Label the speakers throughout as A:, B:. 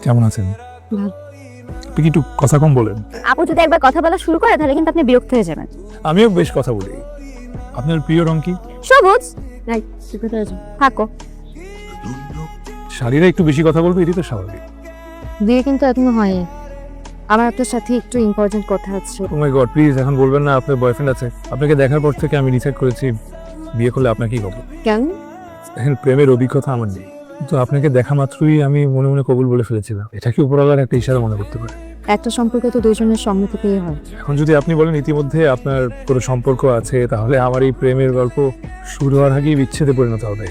A: কেমন আছেন? আপনি কি একটু কথা কম বলেন?
B: আপু যদি একবার কথা বলা শুরু করে তাহলে কিন্তু আপনি বিরক্ত হয়ে যাবেন।
A: আমিও বেশ কথা বলি। আপনার প্রিয় রং কি?
B: সবুজ। থাকো।
A: শাড়িরা একটু বেশি কথা বলবে, এটি তো স্বাভাবিক।
B: বিয়ে কিন্তু এখনো হয়নি। আমার আপনার সাথে একটু ইম্পর্টেন্ট কথা আছে।
A: ও মাই গড, প্লিজ এখন বলবেন না আপনার বয়ফ্রেন্ড আছে। আপনাকে দেখার পর থেকে আমি ডিসাইড করেছি বিয়ে করলে আপনাকেই করবো।
B: কেন?
A: এখন প্রেমের অভিজ্ঞতা আমার নেই, কিন্তু আপনাকে দেখা মাত্রই আমি মনে মনে কবুল বলে ফেলেছিলাম। এটা কি উপরওয়ালার একটা ইশারা মনে করতে পারে?
B: একটা সম্পর্ক তো দুইজনের সম্মতিতেই হয়।
A: এখন যদি আপনি বলেন ইতিমধ্যে আপনার কোনো সম্পর্ক আছে, তাহলে আমার এই প্রেমের গল্প শুরু হওয়ার আগেই বিচ্ছেদে পরিণত হবে।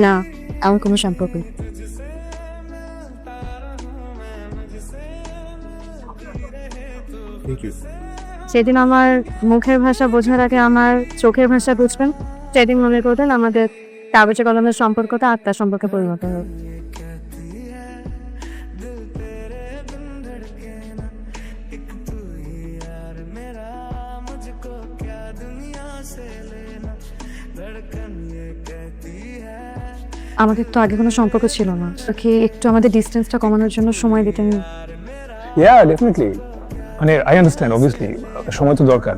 B: না, আমার কোনো সম্পর্ক নেই। সেদিন আমার মুখের ভাষা বোঝার আগে আমার চোখের ভাষা বুঝবেন, সেদিন মনে করবেন আমাদের কাগজে কলমের সম্পর্কটা আত্মার সম্পর্কে পরিণত হবে। আমাদের তো আগে কোনো সম্পর্ক ছিল না, কি একটু আমাদের ডিস্টেন্সটা কমানোর জন্য সময় দিতেন?
A: Yeah, definitely. মানে আই আন্ডারস্ট্যান্ড, অবভিয়াসলি সময় তো দরকার।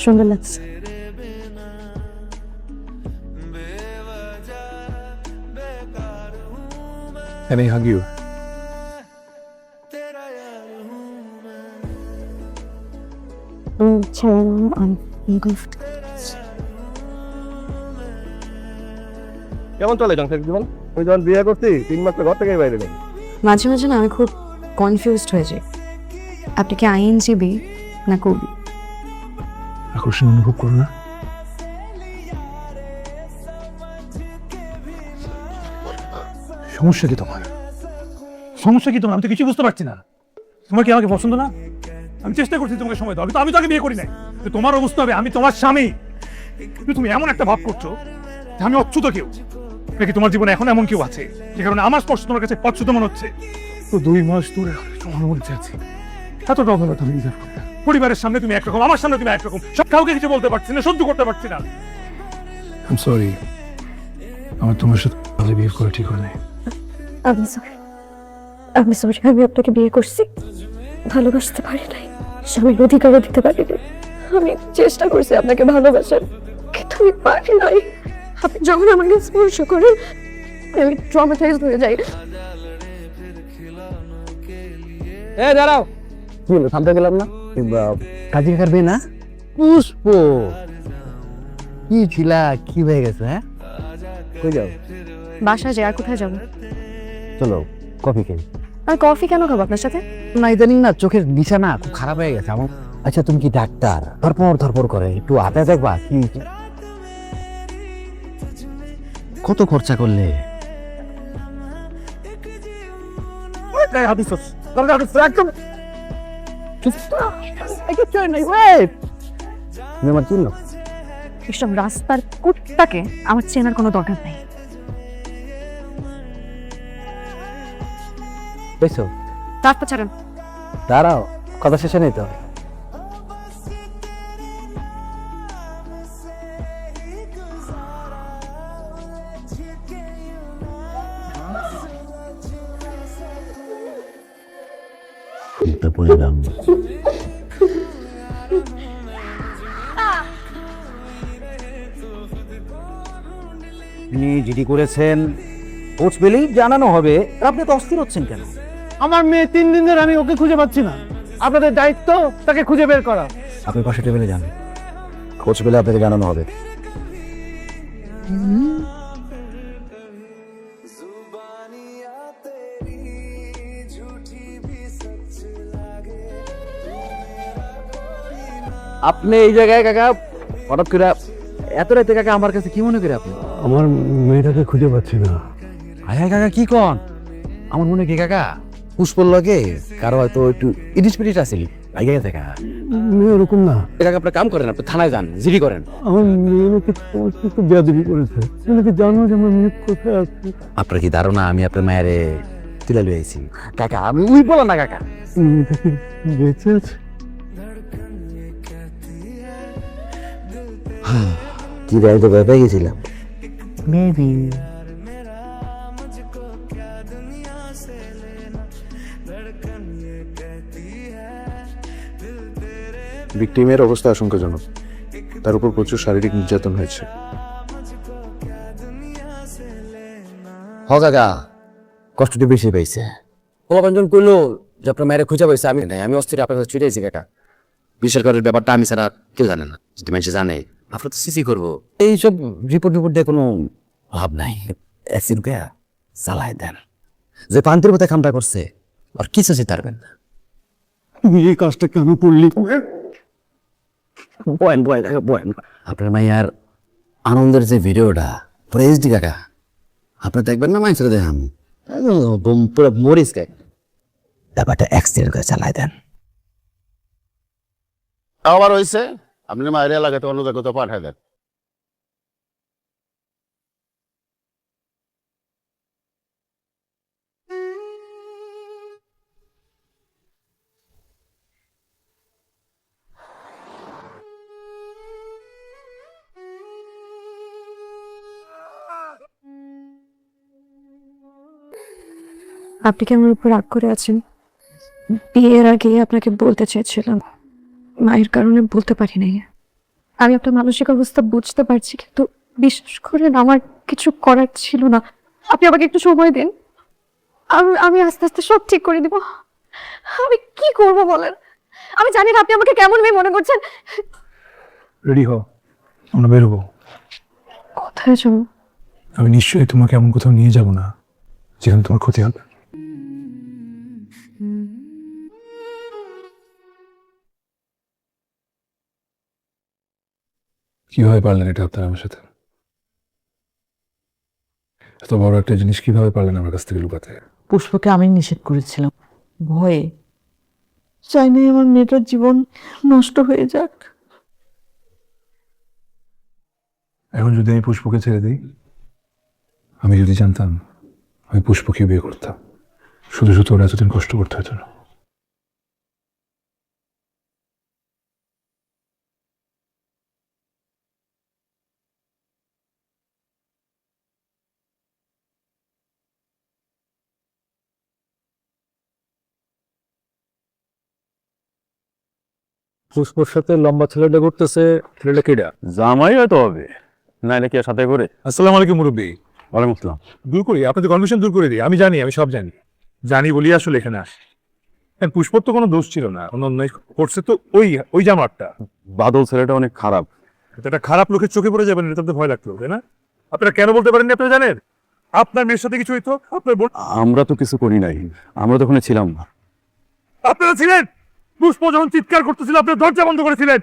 B: সুন্দর লাগছে।
A: Can I hug you?
C: কেমন চলে সংসারিক জীবন? আমি যখন বিয়ে করছি 3 মাস ঘর থেকে বাইরে নেই।
B: মাঝে মাঝে না আমি খুব কনফিউজড হয়ে যাই, আপনি কি আইনজীবী না কবি?
A: আকর্ষণ অনুভব করো না? সমস্যা কি তোমার? সমস্যা কি তোমার? আমি তো কিছু বুঝতে পারছি না। তোমার কি আমাকে পছন্দ না? আমি চেষ্টা করছি তোমাকে সময় দাও, কিন্তু আমি তো আগে বিয়ে করি নাই। তো তোমার অবস্থা হবে আমি তোমার স্বামী, কিন্তু তুমি এমন একটা ভাব করছো যে আমি অচ্যুত কেউ। নাকি তোমার জীবনে এখন এমন কেউ আছে যে কারণে আমার স্পর্শ তোমার কাছে অচ্যুত মনে হচ্ছে? তো 2 মাস ধরে তোমার মধ্যে আছি, এতটা অবহেলা আমি ডিজার্ভ করতাম। পরিবারের সামনে তুমি একরকম, আমার সামনে তুমি একরকম, সব কাউকে কিছু বলতে পারছি না, সহ্য করতে পারছি না। আই এম সরি, আমার তোমার সাথে ভালো বিহেভ করা ঠিক হয় নাই।
B: আমি সরি, আমি সরি। আমি আপনাকে বিয়ে করছি, ভালোবাসতে পারি নাই, স্বামীর অধিকারও দিতে পারি নাই। আমি চেষ্টা করছি আপনাকে ভালোবাসার, কিন্তু আমি পারি নাই। আপনি যখন আমাকে স্পর্শ করেন আমি ট্রমাটাইজড হয়ে যাই।
C: দাঁড়াও, কি হলো? থামতে গেলাম না? কাজী কারবে না? পুষ্প কি ছিলা, কি হয়ে গেছে? হ্যাঁ, কই যাও?
B: বাসায় যাই। আর কোথায় যাবো?
C: চলো কফি খাই।
B: আর কফি কেন খাবো আপনার সাথে?
C: না, ইদানিং না চোখের নিশানা খুব খারাপ হয়ে গেছে আমার। আচ্ছা তুমি কি ডাক্তার? ধরপড় করে একটু হাতে দেখবা কি কত খরচা করলে?
B: এসব রাস্তার কুত্তাকে আমার চেনার কোনো দরকার নাই।
C: বুঝছো?
B: তারপর ছাড়েন।
C: দাঁড়াও, কথা শেষে নেই তো। জিডি করেছেন, খোঁজ পেলেই জানানো হবে। আপনি তো অস্থির হচ্ছেন কেন?
D: আমার মেয়ে 3 দিন ধরে আমি ওকে খুঁজে পাচ্ছি না। আপনাদের দায়িত্ব তাকে খুঁজে বের করা।
C: আপনি পাশে টেবিলে যান, খোঁজ পেলে আপনাকে জানানো হবে। আপনি এই জায়গায় কাকা হঠাৎ করে এত রাতে কাকা আমার কাছে কি মনে করে আপনি?
D: আমার মেয়েটাকে খুঁজে পাচ্ছি না।
C: হায় হায় কাকা কি কন? আমার মনে কি কাকা পুষ্পর লাগে কারো হয়তো একটু ইডিসপিরিট আসেনি আগে গেছে কাকা।
D: মেয়ে ওরকম না।
C: কাকা আপনার কাম করেন, আপনি থানায় যান, জিডি করেন।
D: আমার মেয়ে নাকি তোমার সাথে বেয়াদবি করেছে। তুমি নাকি জানো যে আমার মেয়ে কোথায় আছে?
C: আপনার কি ধারণা আমি আপনার মায়েরে তুলে লই আইছি? কাকা আমি উই বলা না কাকা।
D: মেয়েটা কি বেঁচে আছে?
C: কি রায় তো ভয় পেয়ে গেছিলাম।
D: মেবি
E: ভিকটিমের অবস্থা আশঙ্কাজনক, তার উপর প্রচুর শারীরিক নির্যাতন হয়েছে।
C: কাকা কষ্টটি বেশি পাইছে। পোলাপাঞ্জন কইলো যে আপনার মায়ের খুঁজে পাইছে, আমি নাই, আমি অস্থির আপনার কাছে ছুটে আইছি কাকা। বিশেষ করে ব্যাপারটা আমি ছাড়া কেউ জানে না, যদি মানুষ জানে আপনার তো সিসি করবো। এইসব রিপোর্ট দিয়ে কোনো লাভ নাই, অ্যাসিড গয়া চালাই দেন। যে পান্তির মতো কামটা করছে আর কিছু যেতে পারবেন না।
D: তুমি এই কাজটা কেন করলি?
C: বয়েন আপনার মাইয়ার আনন্দের যে ভিডিওটা পুরো এইচডি কাকা, আপনার দেখবেন না মাইসরে দেখান পুরো মরিস কে। ব্যাপারটা অ্যাক্সিডেন্ট করে চালাই দেন।
F: আবার হয়েছে আপনি মায়ের এলাকাতে অন্য জায়গায় তো পাঠায় দেন।
B: আপনি কি আমার উপর রাগ করে আছেন? বিয়ের আগে আপনাকে বলতে চেয়েছিলাম, মায়ের কারণে বলতে পারি নাই। আমি আপনার মানসিক অবস্থা বুঝতে পারছি, কিন্তু বিশেষ করে আমার কিছু করার ছিল না। আপনি আমাকে একটু সময় দিন, আমি আস্তে আস্তে সব ঠিক করে দিব। আমি কি করব বলেন? আমি জানি না আপনি আমাকে কেমন মেয়ে মনে করছেন।
A: রেডি হও, আমরা বেরোবো।
B: কোথায় যাবো?
A: আমি নিশ্চয়ই তোমাকে এমন কোথাও নিয়ে যাব না যেখানে তোমার ক্ষতি হবে। কিভাবে পারলেন এটা আপনার আমার সাথে? এত বড় একটা জিনিস কিভাবে পারলেন আমার কাছ থেকে লুকাতে?
G: পুষ্পকে আমি নিষেধ করেছিলাম, ভয়ে। চাই নাই আমার মেয়েটার জীবন নষ্ট হয়ে যাক।
A: এখন যদি আমি পুষ্পকে ছেড়ে দিই, আমি যদি জানতাম আমি পুষ্পকে বিয়ে করতাম, শুধু শুধু ওরা এতদিন কষ্ট করতে হতো না।
E: পুষ্পর সাথে লম্বা ছেলেটা ঘুরতেছে, ছেলেটা কেডা?
F: জামাই হয়তো হবে, নাইলে কি আর সাথে করে?
A: আসসালামু আলাইকুম মুরব্বী।
F: ওয়ালাইকুম আসসালাম।
A: দূর করি আপনাদের কনফিউশন দূর করে দিই। আমি জানি, আমি সব জানি, জানি বলি আসলে এখানে আসি। পুষ্পর তো কোনো দোষ ছিল না, কোনো অন্যায় করছে তো ওই জামারটা।
F: বাদল ছেলেটা অনেক খারাপ।
A: এটা খারাপ লোকের চোখে পড়ে যাবেন, এটা তো ভয় লাগতো, তাই না? আপনারা কেন বলতে পারেননি? আপনারা জানেন আপনার মেয়ের সাথে কিছু হইতো, আপনার বোন।
F: আমরা তো কিছু করি নাই, আমরা তো ওখানে ছিলাম না।
A: আপনারা ছিলেন। পুষ্প যখন চিৎকার করতেছিল আপনারা দরজা বন্ধ করেছিলেন।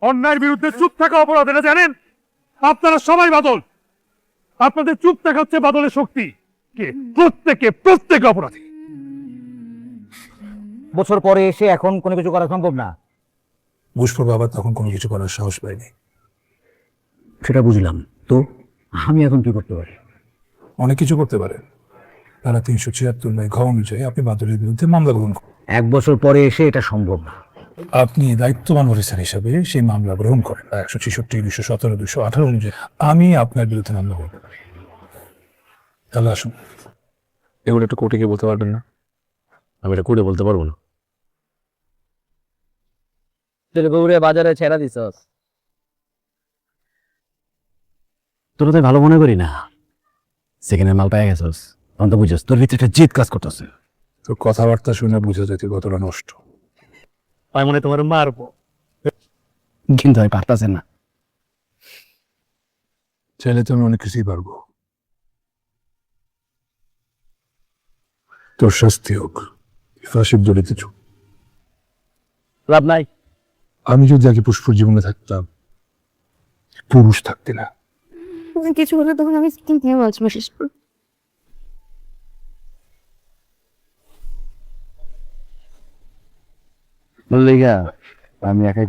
A: অন্যায়ের বিরুদ্ধে চুপ থাকা অপরাধ, এটা জানেন? আপনারা সবাই বাদল, আপনাদের চুপ থাকা হচ্ছে বাদলের শক্তি। কে? প্রত্যেকে অপরাধী।
C: বছর পরে এসে এখন কোনো কিছু করা সম্ভব না।
A: পুষ্পর বাবা তখন কোনো কিছু করার সাহস পায়নি।
C: সেটা বুঝলাম, তো আমি এখন কি করতে পারি?
A: অনেক কিছু করতে পারেন। তারা 376 নয় ঘ অনুযায়ী আপনি বাদলের বিরুদ্ধে মামলা গ্রহণ করেন।
C: 1 বছর পরে এসে এটা সম্ভব না।
A: আপনি দায়িত্ববান অফিসার হিসাবে সেই মামলা গ্রহণ করেন। 166, 217, 218 অনুযায়ী আমি আপনার বিরুদ্ধে মামলা করতে পারি। তাহলে আসুন। এগুলো একটু কোর্টে গিয়ে বলতে পারবেন না?
F: আমি এটা করে বলতে পারবো না।
C: বাজারে ছেড়া দিছস, তোর তো ভালো মনে করি না। সেকেন্ডের মাল পেয়ে গেছস, তখন তো বুঝছস তোর ভিতরে একটা জিদ কাজ করতেছে।
A: তোর কথাবার্তা শুনে বুঝা যায় তুই কতটা নষ্ট।
D: আমি মনে হয় তোমার মারবো।
C: কিন্তু আমি পারতাছে না।
A: চাইলে তো আমি অনেক কিছুই পারবো। তোর শাস্তি হোক, ফাঁসির দড়িতে ঝুঁক।
C: লাভ নাই।
A: আমি যদি আগে পুষ্পর জীবনে থাকতাম, পুরুষ থাকতে না।
B: কিছু হলে তখন আমি কিভাবে বাঁচবো শেষ করে?
C: বললি আমি একাই